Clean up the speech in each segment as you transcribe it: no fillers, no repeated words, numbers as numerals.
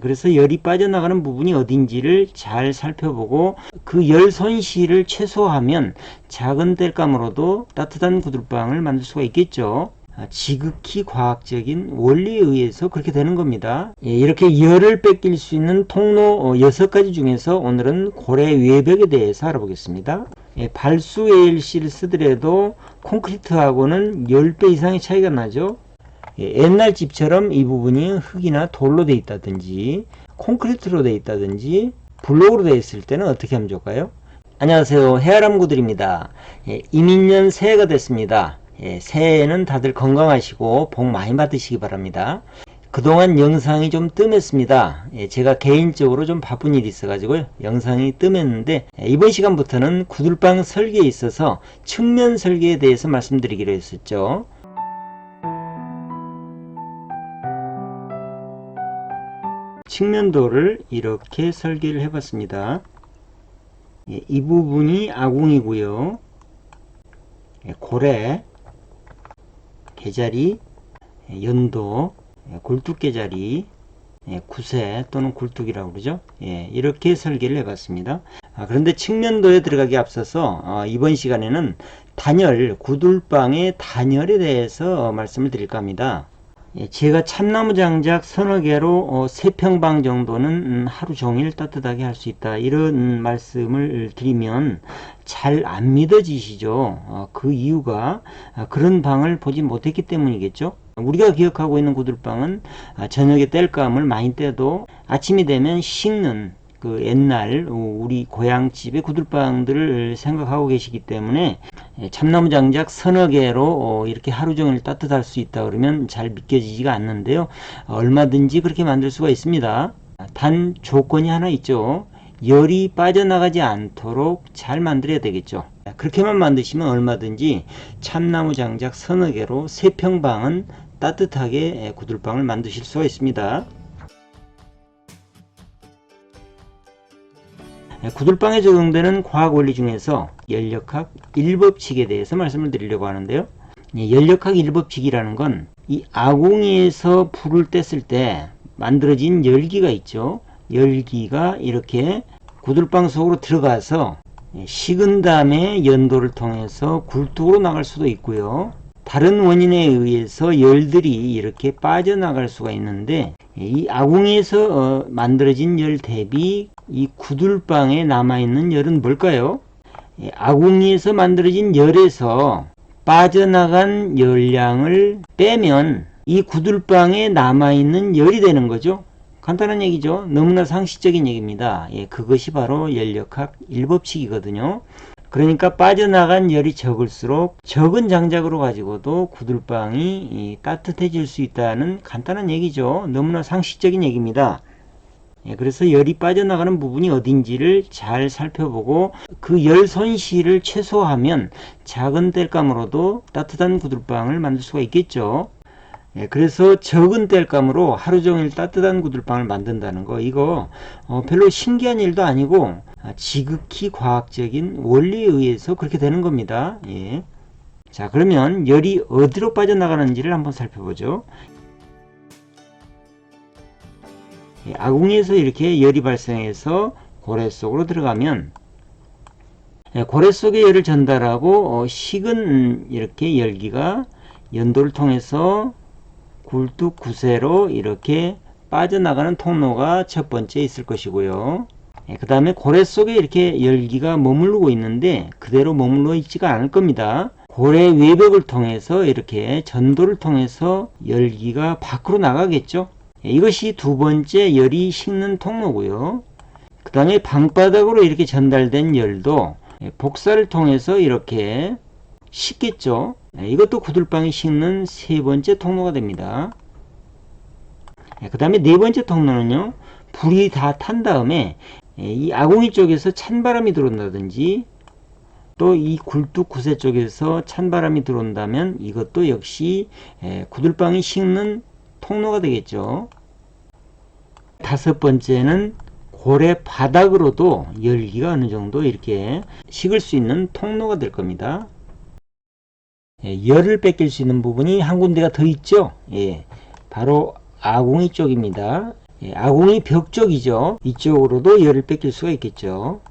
그래서 열이 빠져나가는 부분이 어딘지를 잘 살펴보고 그 열 손실을 최소화하면 작은 땔감으로도 따뜻한 구들방을 만들 수가 있겠죠. 지극히 과학적인 원리에 의해서 그렇게 되는 겁니다. 이렇게 열을 뺏길 수 있는 통로 6가지 중에서 오늘은 고래 외벽에 대해서 알아보겠습니다. 발수 ALC를 쓰더라도 콘크리트하고는 10배 이상의 차이가 나죠. 옛날 집처럼 이 부분이 흙이나 돌로 되어 있다든지 콘크리트로 되어 있다든지 블록으로 되어 있을 때는 어떻게 하면 좋을까요? 안녕하세요, 해아람구들입니다. 이민년 새해가 됐습니다. 새해에는 다들 건강하시고 복 많이 받으시기 바랍니다. 그동안 영상이 좀 뜸했습니다. 제가 개인적으로 좀 바쁜 일이 있어가지고요, 영상이 뜸했는데 이번 시간부터는 구들방 설계에 있어서 측면 설계에 대해서 말씀드리기로 했었죠. 측면도를 이렇게 설계를 해봤습니다. 이 부분이 아궁이고요. 고래, 개자리, 연도, 굴뚝개자리, 구세 또는 굴뚝이라고 그러죠. 이렇게 설계를 해봤습니다. 그런데 측면도에 들어가기 앞서서 이번 시간에는 단열, 구들방의 단열에 대해서 말씀을 드릴까 합니다. 제가 참나무 장작 서너 개로 3평방 정도는 하루 종일 따뜻하게 할 수 있다, 이런 말씀을 드리면 잘 안 믿어지시죠. 그 이유가 그런 방을 보지 못했기 때문이겠죠. 우리가 기억하고 있는 구들방은 저녁에 땔감을 많이 떼도 아침이 되면 식는 그 옛날 우리 고향집의 구들방들을 생각하고 계시기 때문에 참나무 장작 서너 개로 이렇게 하루 종일 따뜻할 수 있다 그러면 잘 믿겨지지가 않는데요. 얼마든지 그렇게 만들 수가 있습니다. 단 조건이 하나 있죠. 열이 빠져나가지 않도록 잘 만들어야 되겠죠. 그렇게만 만드시면 얼마든지 참나무 장작 서너 개로 3평방은 따뜻하게 구들방을 만드실 수가 있습니다. 구들방에 적용되는 과학 원리 중에서 연력학 1법칙에 대해서 말씀을 드리려고 하는데요. 연력학 1법칙이라는 건 이 아궁이에서 불을 뗐을 때 만들어진 열기가 있죠. 열기가 이렇게 구들방 속으로 들어가서 식은 다음에 연도를 통해서 굴뚝으로 나갈 수도 있고요. 다른 원인에 의해서 열들이 이렇게 빠져나갈 수가 있는데 이 아궁이에서 만들어진 열 대비 이 구들방에 남아있는 열은 뭘까요? 아궁이에서 만들어진 열에서 빠져나간 열량을 빼면 이 구들방에 남아있는 열이 되는 거죠. 간단한 얘기죠. 너무나 상식적인 얘기입니다. 그것이 바로 연력학 1법칙이거든요. 그러니까 빠져나간 열이 적을수록 적은 장작으로 가지고도 구들방이 따뜻해질 수 있다는 간단한 얘기죠. 너무나 상식적인 얘기입니다. 그래서 열이 빠져나가는 부분이 어딘지를 잘 살펴보고 그 열 손실을 최소화하면 작은 땔감으로도 따뜻한 구들방을 만들 수가 있겠죠. 그래서 적은 땔감으로 하루 종일 따뜻한 구들방을 만든다는 거, 이거 별로 신기한 일도 아니고 지극히 과학적인 원리에 의해서 그렇게 되는 겁니다. 자, 그러면 열이 어디로 빠져나가는지를 한번 살펴보죠. 아궁이에서 이렇게 열이 발생해서 고래 속으로 들어가면 고래 속에 열을 전달하고 식은 이렇게 열기가 연도를 통해서 굴뚝 구세로 이렇게 빠져나가는 통로가 첫 번째 있을 것이고요. 그 다음에 고래 속에 이렇게 열기가 머무르고 있는데 그대로 머물러 있지가 않을 겁니다. 고래 외벽을 통해서 이렇게 전도를 통해서 열기가 밖으로 나가겠죠. 이것이 두 번째 열이 식는 통로고요. 그 다음에 방바닥으로 이렇게 전달된 열도 복사를 통해서 이렇게 식겠죠. 이것도 구들방이 식는 세 번째 통로가 됩니다. 그 다음에 네 번째 통로는요, 불이 다 탄 다음에 이 아궁이 쪽에서 찬바람이 들어온다든지 또 이 굴뚝 구세 쪽에서 찬바람이 들어온다면 이것도 역시 구들방이 식는 통로가 되겠죠. 다섯 번째는 고래 바닥으로도 열기가 어느 정도 이렇게 식을 수 있는 통로가 될 겁니다. 열을 뺏길 수 있는 부분이 한 군데가 더 있죠. 바로 아궁이 쪽입니다. 아궁이 벽 쪽이죠. 이쪽으로도 열을 뺏길 수가 있겠죠.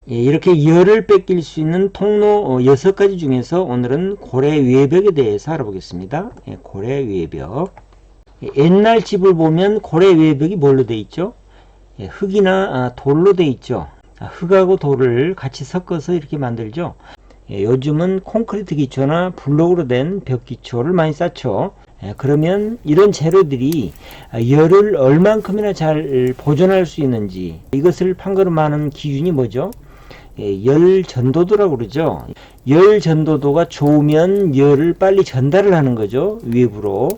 이렇게 열을 뺏길 수 있는 통로 6가지 중에서 오늘은 고래 외벽에 대해서 알아보겠습니다. 고래 외벽. 옛날 집을 보면 고래 외벽이 뭘로 되어 있죠? 흙이나 돌로 되어 있죠. 흙하고 돌을 같이 섞어서 이렇게 만들죠. 요즘은 콘크리트 기초나 블록으로 된 벽 기초를 많이 쌓죠. 그러면 이런 재료들이 열을 얼만큼이나 잘 보존할 수 있는지, 이것을 판가름하는 기준이 뭐죠? 열 전도도라고 그러죠. 열 전도도가 좋으면 열을 빨리 전달을 하는 거죠. 외부로.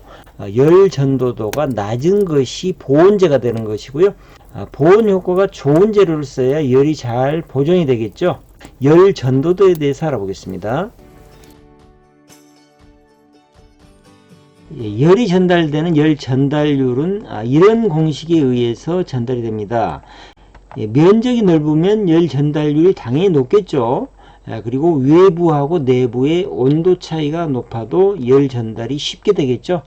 열 전도도가 낮은 것이 보온재가 되는 것이고요. 보온 효과가 좋은 재료를 써야 열이 잘 보존이 되겠죠. 열 전도도에 대해서 알아보겠습니다. 열이 전달되는 열 전달률은 이런 공식에 의해서 전달이 됩니다. 면적이 넓으면 열 전달률이 당연히 높겠죠. 그리고 외부하고 내부의 온도 차이가 높아도 열 전달이 쉽게 되겠죠.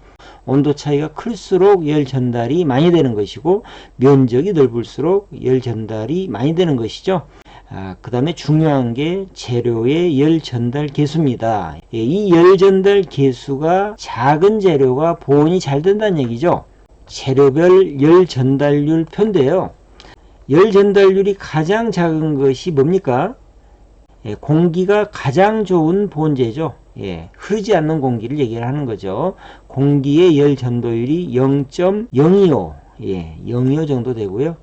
온도 차이가 클수록 열 전달이 많이 되는 것이고, 면적이 넓을수록 열 전달이 많이 되는 것이죠. 그 다음에 중요한 게 재료의 열 전달 계수입니다. 이 열 전달 계수가 작은 재료가 보온이 잘 된다는 얘기죠. 재료별 열 전달률 표인데요. 열 전달률이 가장 작은 것이 뭡니까? 공기가 가장 좋은 보온재죠. 흐르지 않는 공기를 얘기를 하는 거죠. 공기의 열 전도율이 0.025, 025 정도 되고요.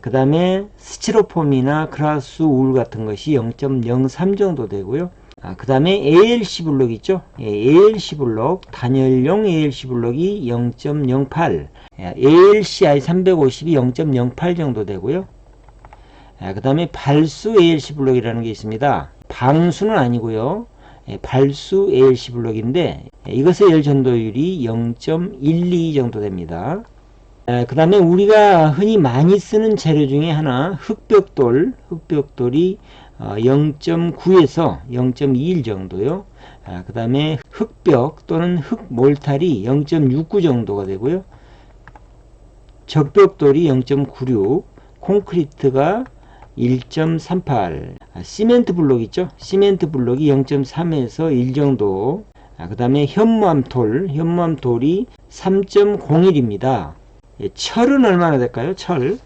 그 다음에 스티로폼이나 그라스 울 같은 것이 0.03 정도 되고요. 그 다음에 ALC 블록 있죠. ALC 블록, 단열용 ALC 블록이 0.08, ALCI 350이 0.08 정도 되고요. 그 다음에 발수 ALC 블록이라는 게 있습니다. 방수는 아니고요. 발수 ALC 블록인데 이것의 열 전도율이 0.12 정도 됩니다. 그 다음에 우리가 흔히 많이 쓰는 재료 중에 하나 흑벽돌이 0.9에서 0.21 정도요. 그 다음에 흑벽 또는 흑몰탈이 0.69 정도가 되고요. 적벽돌이 0.96, 콘크리트가 1.38, 시멘트 블록 있죠? 시멘트 블록이 0.3에서 1 정도. 그 다음에 현무암돌이 3.01입니다. 철은 얼마나 될까요? 철의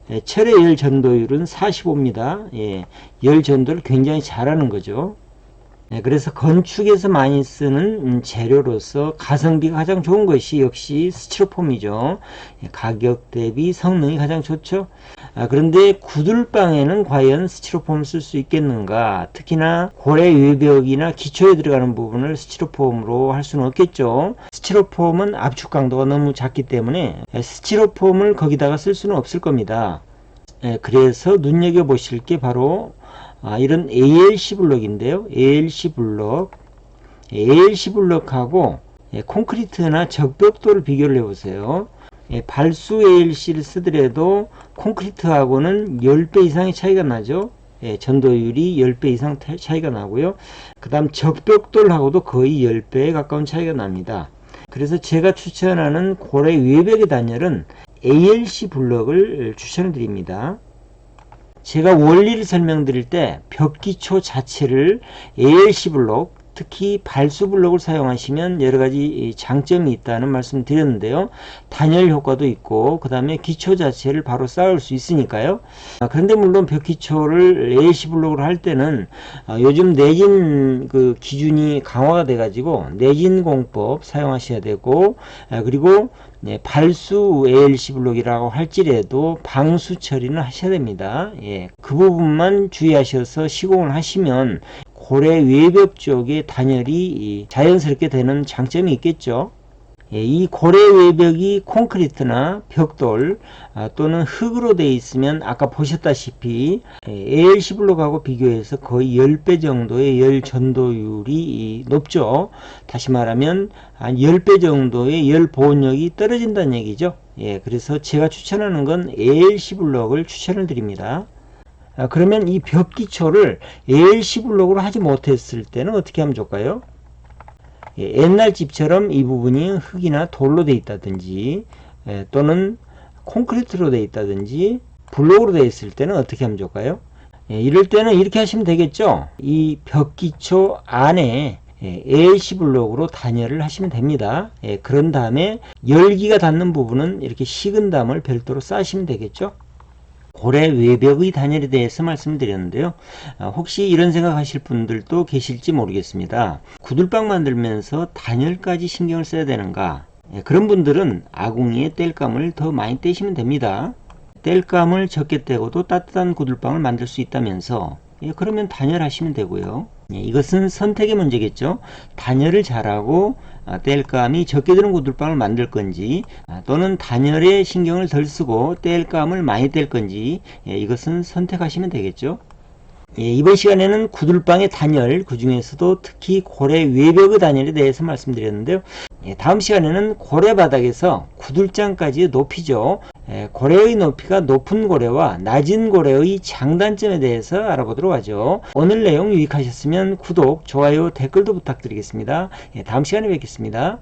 열 전도율은 45입니다. 열 전도를 굉장히 잘하는 거죠. 그래서 건축에서 많이 쓰는 재료로서 가성비가 가장 좋은 것이 역시 스티로폼이죠. 가격 대비 성능이 가장 좋죠. 그런데 구들방에는 과연 스티로폼을 쓸 수 있겠는가? 특히나 고래 외벽이나 기초에 들어가는 부분을 스티로폼으로 할 수는 없겠죠. 스티로폼은 압축 강도가 너무 작기 때문에 스티로폼을 거기다가 쓸 수는 없을 겁니다. 그래서 눈여겨보실 게 바로 이런 ALC 블록인데요. ALC 블록하고 콘크리트나 적벽돌을 비교를 해보세요. 발수 ALC를 쓰더라도 콘크리트하고는 10배 이상의 차이가 나죠. 전도율이 10배 이상 차이가 나고요. 그 다음 적벽돌하고도 거의 10배에 가까운 차이가 납니다. 그래서 제가 추천하는 고래 외벽의 단열은 ALC 블록을 추천을 드립니다. 제가 원리를 설명드릴 때 벽기초 자체를 ALC 블록, 특히 발수 블록을 사용하시면 여러가지 장점이 있다는 말씀 드렸는데요. 단열 효과도 있고 그 다음에 기초 자체를 바로 쌓을 수 있으니까요. 그런데 물론 벽기초를 ALC 블록으로 할 때는 요즘 내진 그 기준이 강화가 돼 가지고 내진공법 사용하셔야 되고, 그리고 발수 ALC 블록이라고 할지라도 방수 처리는 하셔야 됩니다. 그 부분만 주의하셔서 시공을 하시면 고래 외벽 쪽의 단열이 자연스럽게 되는 장점이 있겠죠. 이 고래 외벽이 콘크리트나 벽돌 또는 흙으로 되어 있으면 아까 보셨다시피 ALC 블록하고 비교해서 거의 10배 정도의 열 전도율이 높죠. 다시 말하면 한 10배 정도의 열 보온력이 떨어진다는 얘기죠. 그래서 제가 추천하는 건 ALC 블록을 추천을 드립니다. 그러면 이 벽 기초를 ALC 블록으로 하지 못했을 때는 어떻게 하면 좋을까요? 옛날 집처럼 이 부분이 흙이나 돌로 되어 있다든지 또는 콘크리트로 되어 있다든지 블록으로 되어 있을 때는 어떻게 하면 좋을까요? 이럴 때는 이렇게 하시면 되겠죠. 이 벽기초 안에 ALC 블록으로 단열을 하시면 됩니다. 그런 다음에 열기가 닿는 부분은 이렇게 식은담을 별도로 쌓으시면 되겠죠. 고래 외벽의 단열에 대해서 말씀드렸는데요. 혹시 이런 생각하실 분들도 계실지 모르겠습니다. 구들방 만들면서 단열까지 신경을 써야 되는가? 그런 분들은 아궁이에 땔감을 더 많이 떼시면 됩니다. 땔감을 적게 떼고도 따뜻한 구들방을 만들 수 있다면서 그러면 단열하시면 되고요. 이것은 선택의 문제겠죠. 단열을 잘하고 땔감이 적게 드는 구들방을 만들 건지 또는 단열에 신경을 덜 쓰고 땔감을 많이 뗄 건지 이것은 선택하시면 되겠죠. 이번 시간에는 구들방의 단열, 그 중에서도 특히 고래 외벽의 단열에 대해서 말씀드렸는데요. 다음 시간에는 고래 바닥에서 구들장까지의 높이죠. 고래의 높이가 높은 고래와 낮은 고래의 장단점에 대해서 알아보도록 하죠. 오늘 내용 유익하셨으면 구독, 좋아요, 댓글도 부탁드리겠습니다. 다음 시간에 뵙겠습니다.